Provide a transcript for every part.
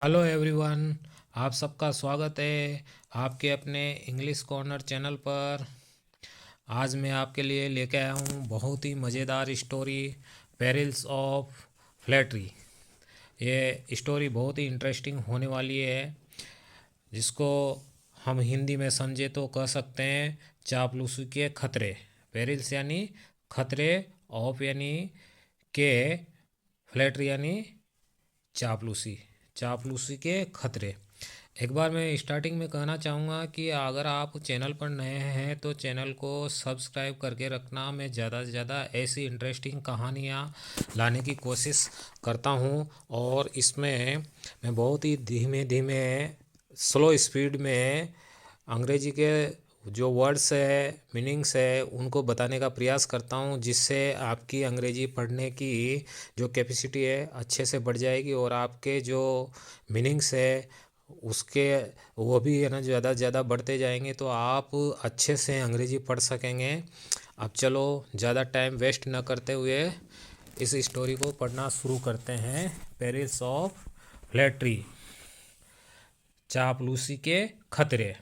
Hello everyone. आप सबका स्वागत है आपके अपने इंग्लिश कॉर्नर चैनल पर। आज मैं आपके लिए लेके आया हूँ बहुत ही मज़ेदार स्टोरी, पेरिल्स ऑफ फ्लैटरी। ये स्टोरी बहुत ही इंटरेस्टिंग होने वाली है, जिसको हम हिंदी में समझे तो कह सकते हैं चापलूसी के खतरे। पेरिल्स यानी खतरे, ऑफ यानी के, फ्लैटरी यानी चापलूसी। चापलूसी के खतरे। एक बार मैं स्टार्टिंग में कहना चाहूँगा कि अगर आप चैनल पर नए हैं तो चैनल को सब्सक्राइब करके रखना। मैं ज़्यादा से ज़्यादा ऐसी इंटरेस्टिंग कहानियाँ लाने की कोशिश करता हूँ, और इसमें मैं बहुत ही धीमे धीमे, स्लो स्पीड में अंग्रेजी के जो वर्ड्स है, मीनिंग्स है, उनको बताने का प्रयास करता हूँ, जिससे आपकी अंग्रेजी पढ़ने की जो कैपेसिटी है अच्छे से बढ़ जाएगी, और आपके जो मीनिंग्स है उसके वो भी है ना ज़्यादा ज़्यादा बढ़ते जाएंगे, तो आप अच्छे से अंग्रेजी पढ़ सकेंगे। अब चलो ज़्यादा टाइम वेस्ट न करते हुए इस स्टोरी को पढ़ना शुरू करते हैं। पेरिल्स ऑफ फ्लैटरी, चापलूसी के खतरे।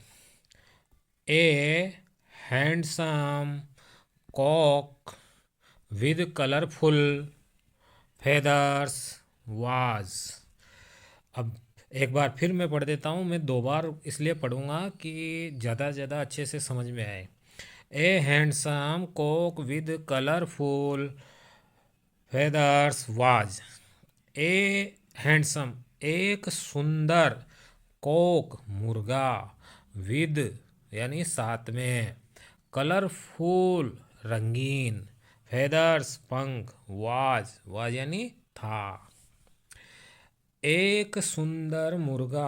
A handsome cock with colorful feathers was। अब एक बार फिर मैं पढ़ देता हूँ। मैं दो बार इसलिए पढ़ूंगा कि ज़्यादा ज़्यादा अच्छे से समझ में आए। A handsome cock with colourful feathers was. A handsome एक सुंदर, कॉक मुर्गा, विद यानी साथ में, कलरफुल रंगीन, फेदर्स पंख, वाज वाज यानी था। एक सुंदर मुर्गा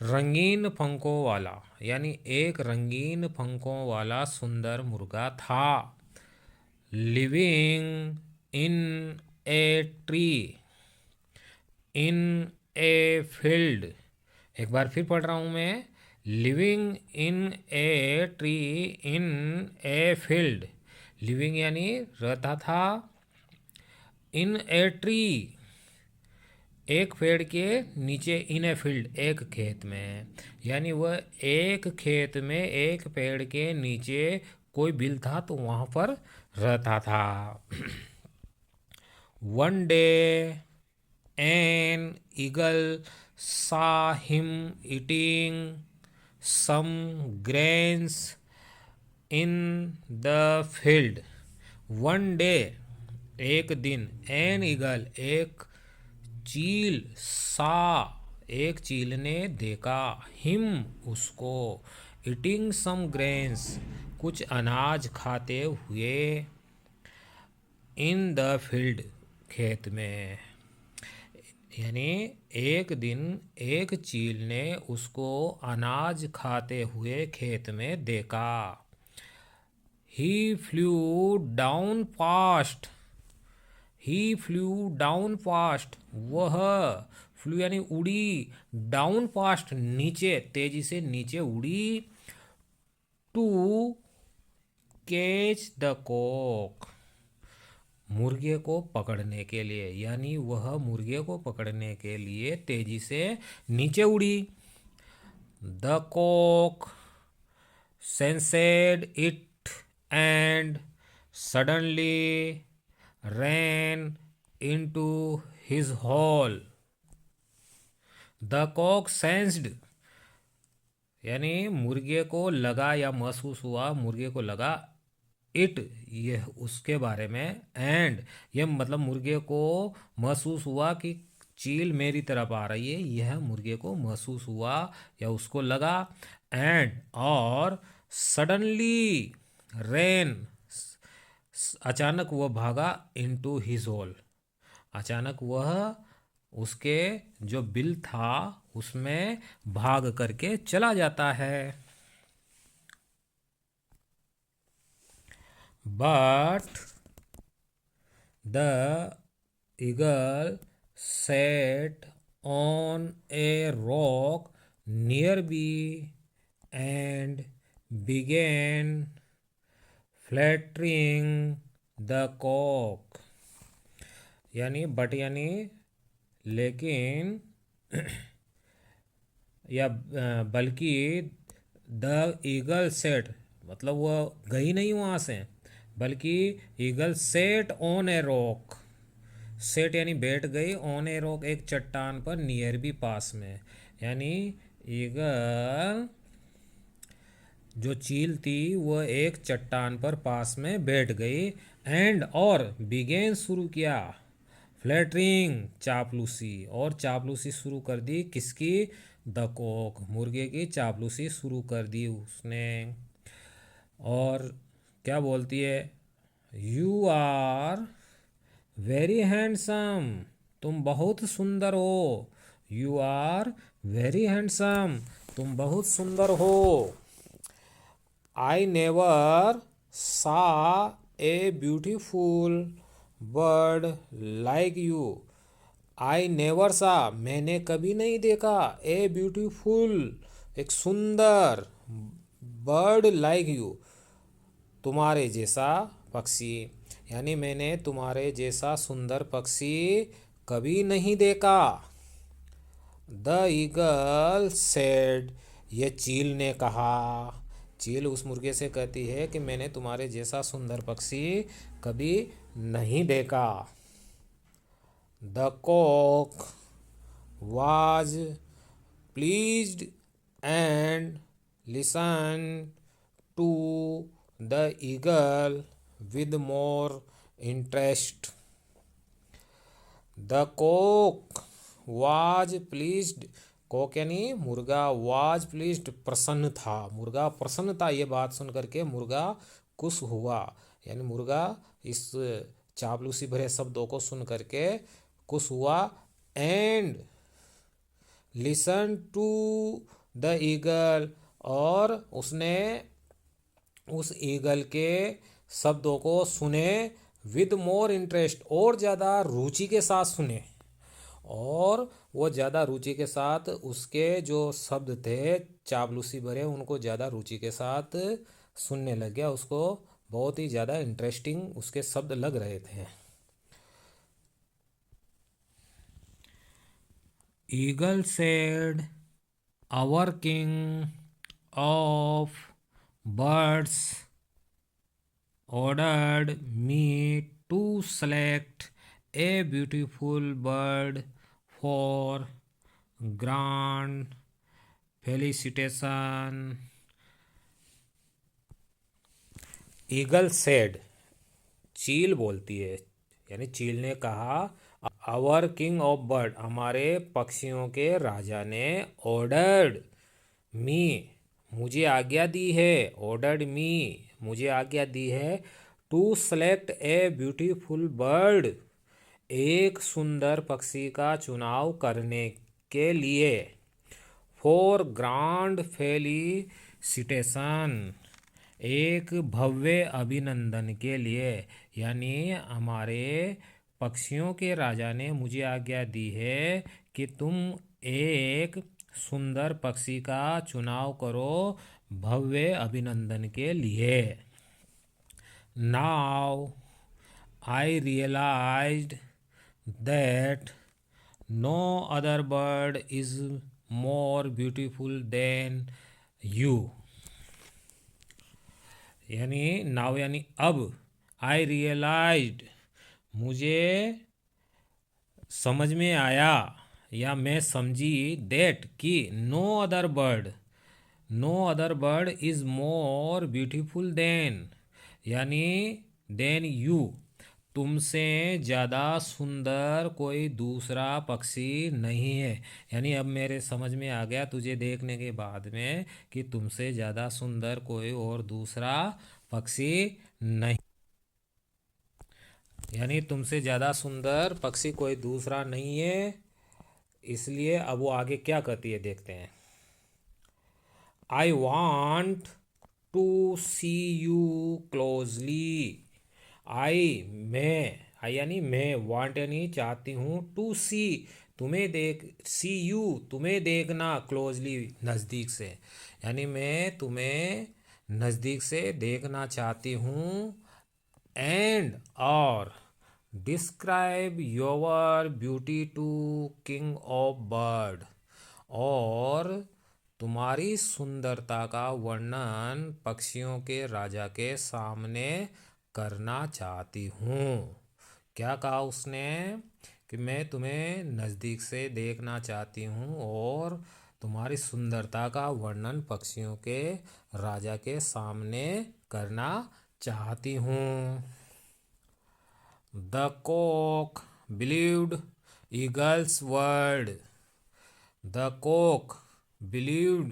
रंगीन पंखों वाला, यानी एक रंगीन पंखों वाला सुंदर मुर्गा था। Living in a tree in a field. एक बार फिर पढ़ रहा हूँ मैं। Living in a tree in a field. Living यानी रहता था, इन ए ट्री एक पेड़ के नीचे, इन ए फील्ड एक खेत में, यानी वह एक खेत में एक पेड़ के नीचे कोई बिल था तो वहाँ पर रहता था। One day an eagle saw him eating some grains in the field. One day, एक दिन, an eagle एक चील, सा एक चील ने देखा, हिम उसको, eating some grains कुछ अनाज खाते हुए, इन द फील्ड खेत में। यानी एक दिन एक चील ने उसको अनाज खाते हुए खेत में देखा। ही फ्लू डाउन फास्ट। ही फ्लू डाउन फास्ट, वह, फ्लू यानी उड़ी, डाउन फास्ट नीचे, तेजी से नीचे उड़ी, टू कैच द कॉक मुर्गे को पकड़ने के लिए, यानी वह मुर्गे को पकड़ने के लिए तेजी से नीचे उड़ी। The cock sensed it and suddenly ran into his hole। The cock sensed यानी मुर्गे को लगा या महसूस हुआ, मुर्गे को लगा, इट यह उसके बारे में, एंड यह मतलब मुर्गे को महसूस हुआ कि चील मेरी तरफ आ रही है, यह मुर्गे को महसूस हुआ या उसको लगा। एंड और सडनली रेन अचानक वह भागा, इनटू हिज होल अचानक वह उसके जो बिल था उसमें भाग करके चला जाता है। But the eagle sat on a rock nearby and began flattering the cock। यानी बट यानी लेकिन या बल्कि द ईगल सेट, मतलब वो गई नहीं वहाँ से, बल्कि eagle set on a rock. Set यानी बैठ गई, ऑन ए रॉक एक चट्टान पर, नियर भी पास में। यानी ईगल जो चील थी वह एक चट्टान पर पास में बैठ गई। एंड और बिगेन शुरू किया, फ्लैटरिंग चापलूसी, और चापलूसी शुरू कर दी किसकी? द कॉक, मुर्गे की चापलूसी शुरू कर दी उसने। और क्या बोलती है? यू आर वेरी हैंडसम, तुम बहुत सुंदर हो। यू आर वेरी हैंडसम, तुम बहुत सुंदर हो। आई नेवर सा ए beautiful bird like you. I never सा, मैंने कभी नहीं देखा, ए ब्यूटीफुल, एक सुंदर, बर्ड लाइक यू, तुम्हारे जैसा पक्षी। यानी मैंने तुम्हारे जैसा सुंदर पक्षी कभी नहीं देखा। द ईगल सेड, ये चील ने कहा। चील उस मुर्गे से कहती है कि मैंने तुम्हारे जैसा सुंदर पक्षी कभी नहीं देखा। The cock was pleased and listen to the eagle with more interest. The cock was pleased, cock यानी मुर्गा, was pleased प्रसन्न था, मुर्गा प्रसन्न था। ये बात सुन करके मुर्गा खुश हुआ, यानी मुर्गा इस चापलूसी भरे शब्दों को सुन करके खुश हुआ। And listen to the eagle, और उसने उस ईगल के शब्दों को सुने। विद मोर इंटरेस्ट, और ज़्यादा रुचि के साथ सुने। और वो ज़्यादा रुचि के साथ उसके जो शब्द थे चापलूसी भरे, उनको ज़्यादा रुचि के साथ सुनने लग गया। उसको बहुत ही ज़्यादा इंटरेस्टिंग उसके शब्द लग रहे थे। Eagle said, our king of birds ordered me to select a beautiful bird for grand felicitation. Eagle said, चील बोलती है, यानी चील ने कहा, आवर किंग ऑफ बर्ड, हमारे पक्षियों के राजा ने, ऑर्डर्ड मी, मुझे आज्ञा दी है, ऑर्डर्ड मी, मुझे आज्ञा दी है, to select a beautiful bird, एक सुंदर पक्षी का चुनाव करने के लिए, फॉर ग्रांड फेलिसिटेशन, एक भव्य अभिनंदन के लिए। यानी हमारे पक्षियों के राजा ने मुझे आज्ञा दी है कि तुम एक सुंदर पक्षी का चुनाव करो भव्य अभिनंदन के लिए। Now I realized that no other bird is more beautiful than you. यानी नाउ यानी अब, आई रियलाइज्ड, मुझे समझ में आया या मैं समझी, दैट कि, no other bird, no other bird is more beautiful than, यानी देन यू, तुमसे ज़्यादा सुंदर कोई दूसरा पक्षी नहीं है। यानी अब मेरे समझ में आ गया तुझे देखने के बाद में कि तुमसे ज़्यादा सुंदर कोई और दूसरा पक्षी नहीं, यानी तुमसे ज़्यादा सुंदर पक्षी कोई दूसरा नहीं है। इसलिए अब वो आगे क्या कहती है देखते हैं। I want to see you closely, I यानी मैं, वांट यानी चाहती हूँ, टू सी तुम्हें देख, सी यू तुम्हें देखना, क्लोजली नज़दीक से, यानी मैं तुम्हें नज़दीक से देखना चाहती हूँ। एंड और describe your beauty to king of bird. और तुम्हारी सुंदरता का वर्णन पक्षियों के राजा के सामने करना चाहती हूँ। क्या कहा उसने कि मैं तुम्हें नज़दीक से देखना चाहती हूँ और तुम्हारी सुंदरता का वर्णन पक्षियों के राजा के सामने करना चाहती हूँ। The cock believed eagle's word. The cock believed,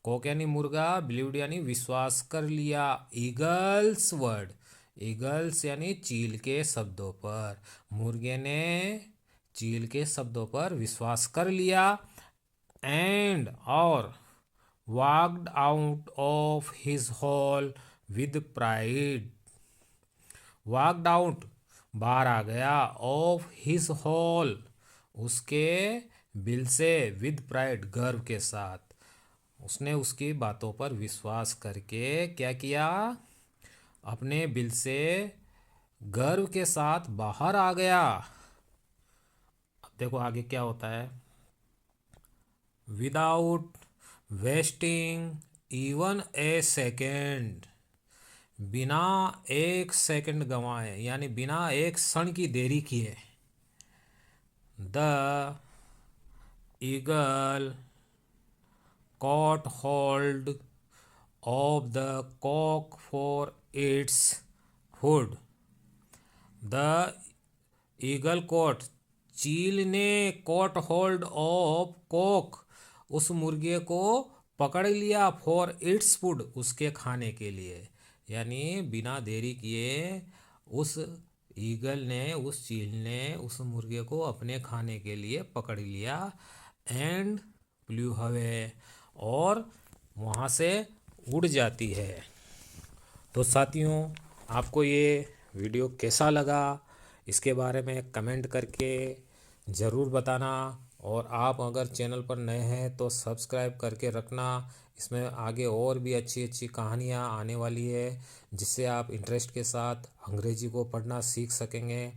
cock यानी मुर्गा, बिलीव्ड यानी विश्वास कर लिया, ईगल्स वर्ड, ईगल्स यानी चील के शब्दों पर, मुर्गे ने चील के शब्दों पर विश्वास कर लिया। एंड और walked out of his hall with pride. Walked out बाहर आ गया, ऑफ हिज हॉल उसके बिल से, विद प्राइड गर्व के साथ। उसने उसकी बातों पर विश्वास करके क्या किया, अपने बिल से गर्व के साथ बाहर आ गया। अब देखो आगे क्या होता है। Without wasting even a second, बिना एक सेकंड गंवाए यानी बिना एक क्षण की देरी किए, the eagle caught hold of the cock for its food। The eagle caught, चील ने caught hold of cock, उस मुर्गे को पकड़ लिया, for its food, उसके खाने के लिए। यानी बिना देरी किए उस ईगल ने, उस चील ने उस मुर्गे को अपने खाने के लिए पकड़ लिया। एंड फ्लू अवे, और वहाँ से उड़ जाती है। तो साथियों, आपको ये वीडियो कैसा लगा इसके बारे में कमेंट करके ज़रूर बताना। और आप अगर चैनल पर नए हैं तो सब्सक्राइब करके रखना। इसमें आगे और भी अच्छी अच्छी कहानियाँ आने वाली है जिससे आप इंटरेस्ट के साथ अंग्रेजी को पढ़ना सीख सकेंगे।